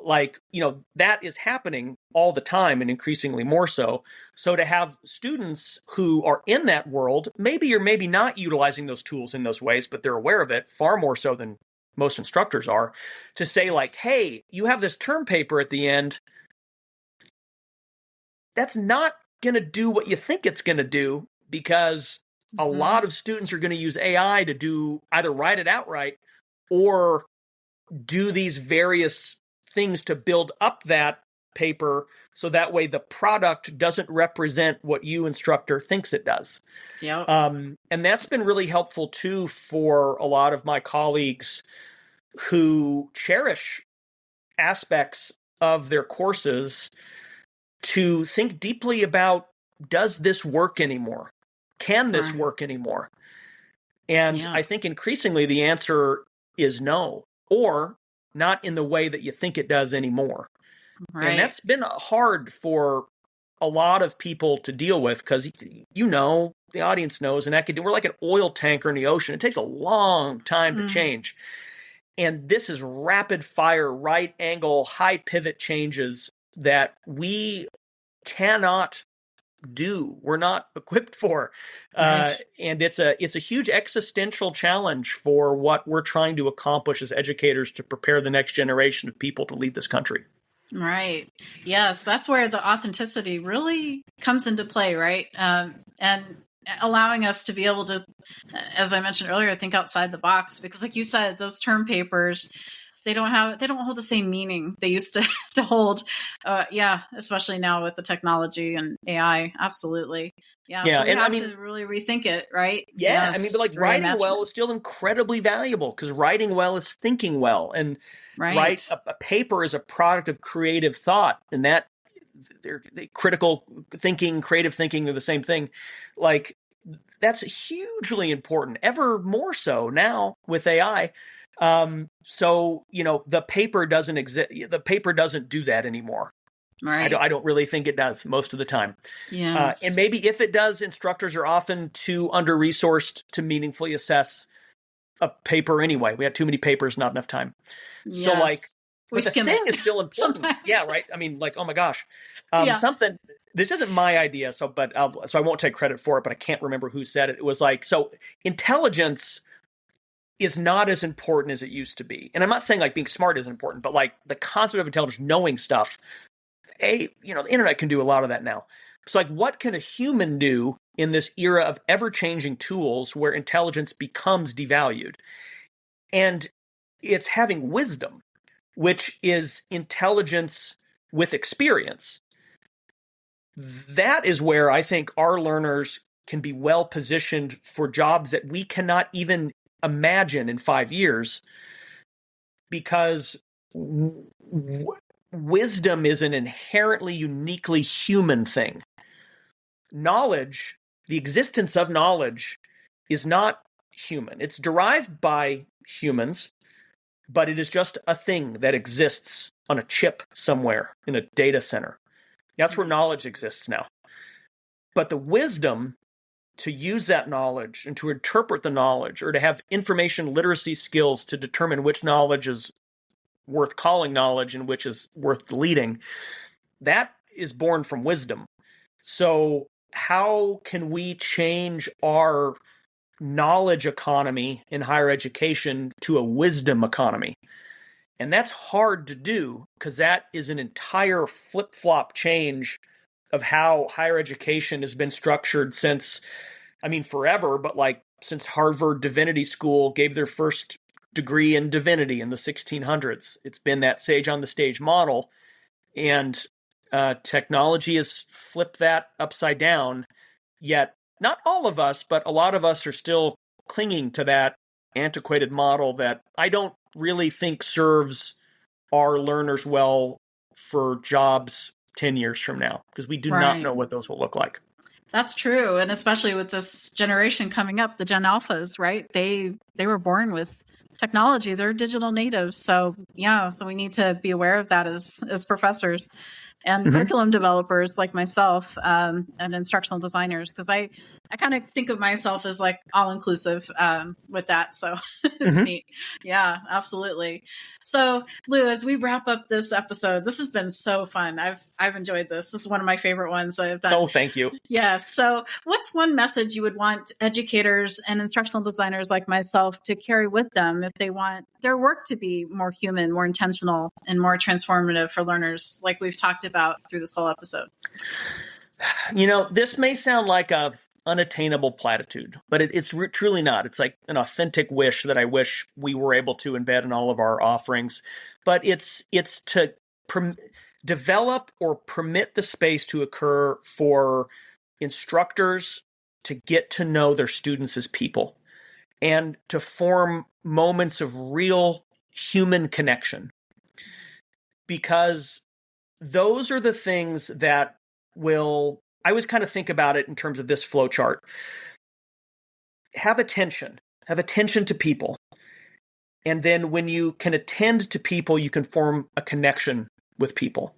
That is happening all the time and increasingly more so. So to have students who are in that world, maybe or maybe not utilizing those tools in those ways, but they're aware of it far more so than most instructors are, to say like, hey, you have this term paper at the end. That's not going to do what you think it's going to do, because a lot of students are going to use AI to do either write it outright or do these various things to build up that paper, so that way the product doesn't represent what you, instructor, thinks it does. Yeah. And that's been really helpful too for a lot of my colleagues who cherish aspects of their courses to think deeply about, does this work anymore? Can this work anymore? And I think increasingly the answer is no, or not in the way that you think it does anymore. Right. And that's been hard for a lot of people to deal with, because, the audience knows, and we're like an oil tanker in the ocean. It takes a long time to change. And this is rapid fire, right angle, high pivot changes that we cannot do, we're not equipped for. Right. And it's a huge existential challenge for what we're trying to accomplish as educators to prepare the next generation of people to lead this country. Right. Yes, that's where the authenticity really comes into play, right? And allowing us to be able to, as I mentioned earlier, think outside the box. Because, like you said, those term papers, they don't hold the same meaning they used to hold. Yeah, especially now with the technology and AI. Absolutely. Yeah. Yeah, So we and I have mean, to really rethink it, right? yeah, I mean, but Yes. like writing Reimagine well it. is still incredibly valuable because writing well is thinking well, and Right. a paper is a product of creative thought, and that critical thinking, creative thinking are the same thing. Like that's hugely important, ever more so now with AI. So the paper doesn't exist. The paper doesn't do that anymore. Right. I don't really think it does most of the time. And Yes. maybe if it does, instructors are often too under-resourced to meaningfully assess a paper anyway. We have too many papers, not enough time. So like, Yes. We but the skim it thing is still important. Yeah, sometimes. right. I mean, like, oh my gosh, Yeah. something. This isn't my idea, so I won't take credit for it. But I can't remember who said it. It was like, so intelligence is not as important as it used to be. And I'm not saying like being smart isn't important, but like the concept of intelligence, knowing stuff, the internet can do a lot of that now. So like, what can a human do in this era of ever-changing tools where intelligence becomes devalued? And it's having wisdom, which is intelligence with experience. That is where I think our learners can be well positioned for jobs that we cannot even imagine in 5 years, because wisdom is an inherently uniquely human thing. Knowledge, the existence of knowledge, is not human. It's derived by humans, but it is just a thing that exists on a chip somewhere in a data center. That's where knowledge exists now. But the wisdom to use that knowledge and to interpret the knowledge, or to have information literacy skills to determine which knowledge is worth calling knowledge and which is worth deleting, that is born from wisdom. So how can we change our knowledge economy in higher education to a wisdom economy? And that's hard to do because that is an entire flip-flop change of how higher education has been structured since, I mean, forever, but like since Harvard Divinity School gave their first degree in divinity in the 1600s. It's been that sage on the stage model. And technology has flipped that upside down. Yet, not all of us, but a lot of us are still clinging to that antiquated model that I don't really think serves our learners well for jobs 10 years from now, because we do not Right. know what those will look like. That's true. And especially with this generation coming up, the Gen Alphas, right? They were born with technology. They're digital natives. So yeah, so we need to be aware of that as professors and Mm-hmm. curriculum developers like myself, and instructional designers, because I kind of think of myself as like all inclusive with that. So it's Mm-hmm. neat. Yeah, absolutely. So Lou, as we wrap up this episode, this has been so fun. I've enjoyed this. This is one of my favorite ones I've done. Oh, thank you. Yes. So what's one message you would want educators and instructional designers like myself to carry with them if they want their work to be more human, more intentional, and more transformative for learners, like we've talked about through this whole episode? This may sound like a unattainable platitude, but it's truly not. It's like an authentic wish that I wish we were able to embed in all of our offerings. But it's to develop or permit the space to occur for instructors to get to know their students as people and to form moments of real human connection. Because those are the things that I always kind of think about it in terms of this flow chart. Have attention to people. And then when you can attend to people, you can form a connection with people.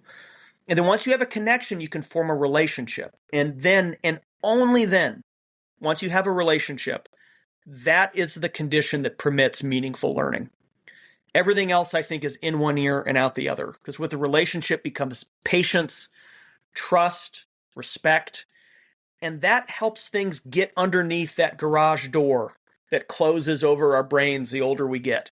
And then once you have a connection, you can form a relationship. And then, and only then, once you have a relationship, that is the condition that permits meaningful learning. Everything else, I think, is in one ear and out the other. Because with a relationship becomes patience, trust, respect. And that helps things get underneath that garage door that closes over our brains the older we get.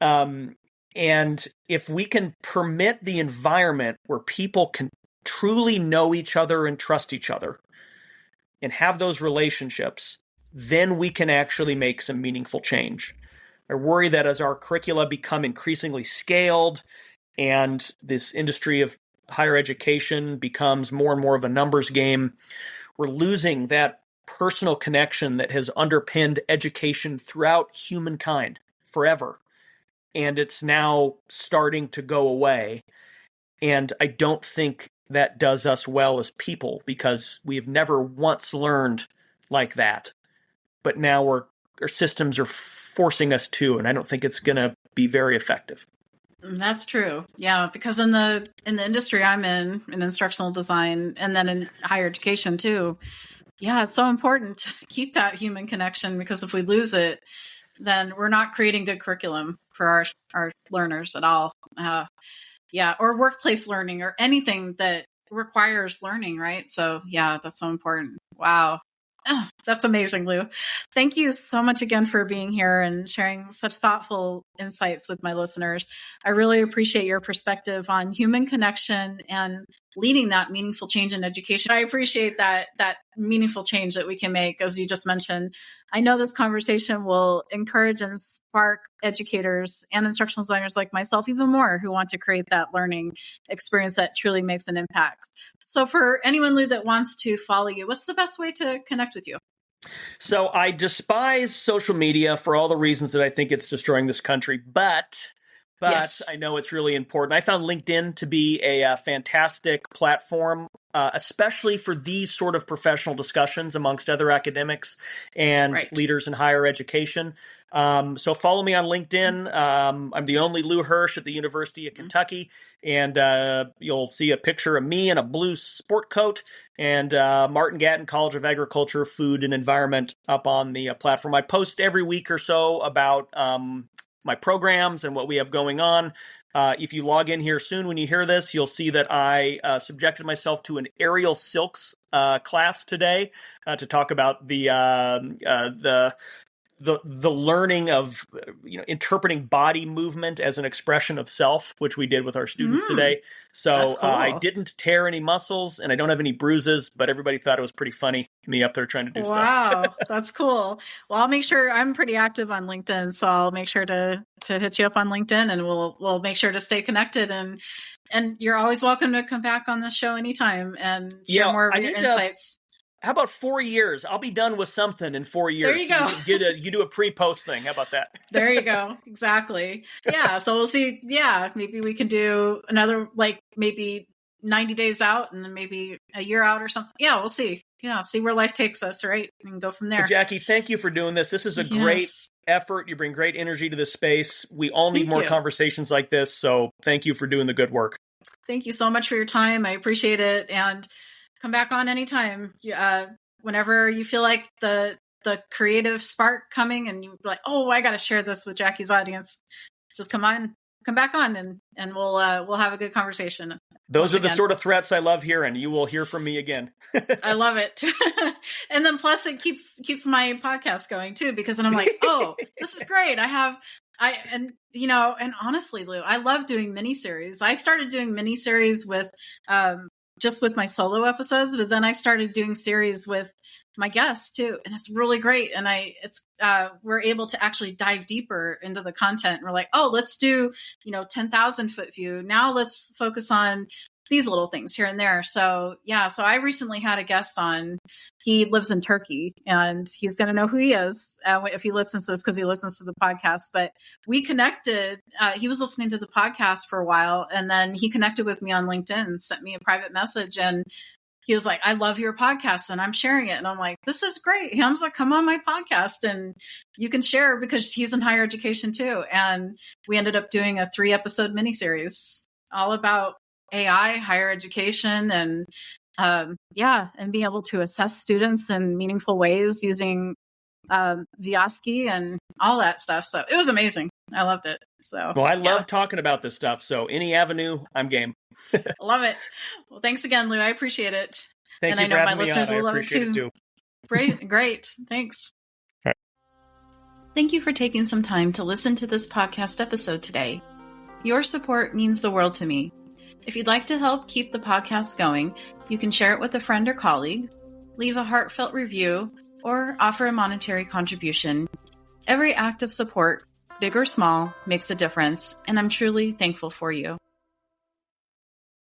And if we can permit the environment where people can truly know each other and trust each other and have those relationships, then we can actually make some meaningful change. I worry that as our curricula become increasingly scaled and this industry of higher education becomes more and more of a numbers game, we're losing that personal connection that has underpinned education throughout humankind forever. And it's now starting to go away. And I don't think that does us well as people, because we've never once learned like that. But now our systems are forcing us to, and I don't think it's going to be very effective. That's true. Yeah, because in the industry I'm in instructional design, and then in higher education too, yeah, it's so important to keep that human connection, because if we lose it, then we're not creating good curriculum for our learners at all. Yeah, or workplace learning or anything that requires learning, right? So yeah, that's so important. Wow. Oh, that's amazing, Lou. Thank you so much again for being here and sharing such thoughtful insights with my listeners. I really appreciate your perspective on human connection and leading that meaningful change in education. I appreciate that meaningful change that we can make, as you just mentioned. I know this conversation will encourage and spark educators and instructional designers like myself even more, who want to create that learning experience that truly makes an impact. So for anyone, Lou, that wants to follow you, what's the best way to connect with you? So I despise social media for all the reasons that I think it's destroying this country, but Yes. I know it's really important. I found LinkedIn to be a fantastic platform, especially for these sort of professional discussions amongst other academics and Right. leaders in higher education. So follow me on LinkedIn. I'm the only Lou Hirsch at the University of Kentucky, and you'll see a picture of me in a blue sport coat, and Martin Gatton College of Agriculture, Food, and Environment up on the platform. I post every week or so about my programs and what we have going on. If you log in here soon, when you hear this, you'll see that I subjected myself to an aerial silks class today to talk about the learning of interpreting body movement as an expression of self, which we did with our students today. So cool. I didn't tear any muscles and I don't have any bruises, but everybody thought it was pretty funny, me up there trying to do stuff. Wow, that's cool. Well, I'll make sure, I'm pretty active on LinkedIn, so I'll make sure to hit you up on LinkedIn, and we'll make sure to stay connected. And you're always welcome to come back on the show anytime and share more of your insights. How about 4 years? I'll be done with something in 4 years. There you go. You do a pre-post thing. How about that? There you go. Exactly. Yeah. So we'll see. Yeah. Maybe we can do another, maybe 90 days out and then maybe a year out or something. Yeah. We'll see. Yeah. See where life takes us. Right. We can go from there. Well, Jackie, thank you for doing this. This is a great effort. You bring great energy to this space. We all need more conversations like this. So thank you for doing the good work. Thank you so much for your time. I appreciate it. And come back on anytime. Whenever you feel like the creative spark coming and you're like, oh, I got to share this with Jackie's audience, just come back on and we'll have a good conversation. Those are the sort of threats I love hearing. You will hear from me again. I love it. And then plus it keeps my podcast going too, because then I'm like, oh, this is great. And honestly, Lou, I love doing miniseries. I started doing miniseries with, just with my solo episodes, but then I started doing series with my guests too. And it's really great. And we're able to actually dive deeper into the content. And we're like, oh, let's do, 10,000 foot view. Now let's focus on these little things here and there. So yeah. So I recently had a guest on. He lives in Turkey and he's going to know who he is if he listens to this, because he listens to the podcast. But we connected. He was listening to the podcast for a while, and then he connected with me on LinkedIn and sent me a private message. And he was like, I love your podcast and I'm sharing it. And I'm like, this is great. I was like, come on my podcast and you can share, because he's in higher education too. And we ended up doing a 3-episode miniseries all about AI, higher education, and and being able to assess students in meaningful ways using Vyosky and all that stuff. So it was amazing. I loved it. So well, I love talking about this stuff. So any avenue, I'm game. Love it. Well, thanks again, Lou. I appreciate it. Thank And you I for know my having me on. listeners I will love it appreciate it too. Great. Thanks. All right. Thank you for taking some time to listen to this podcast episode today. Your support means the world to me. If you'd like to help keep the podcast going, you can share it with a friend or colleague, leave a heartfelt review, or offer a monetary contribution. Every act of support, big or small, makes a difference, and I'm truly thankful for you.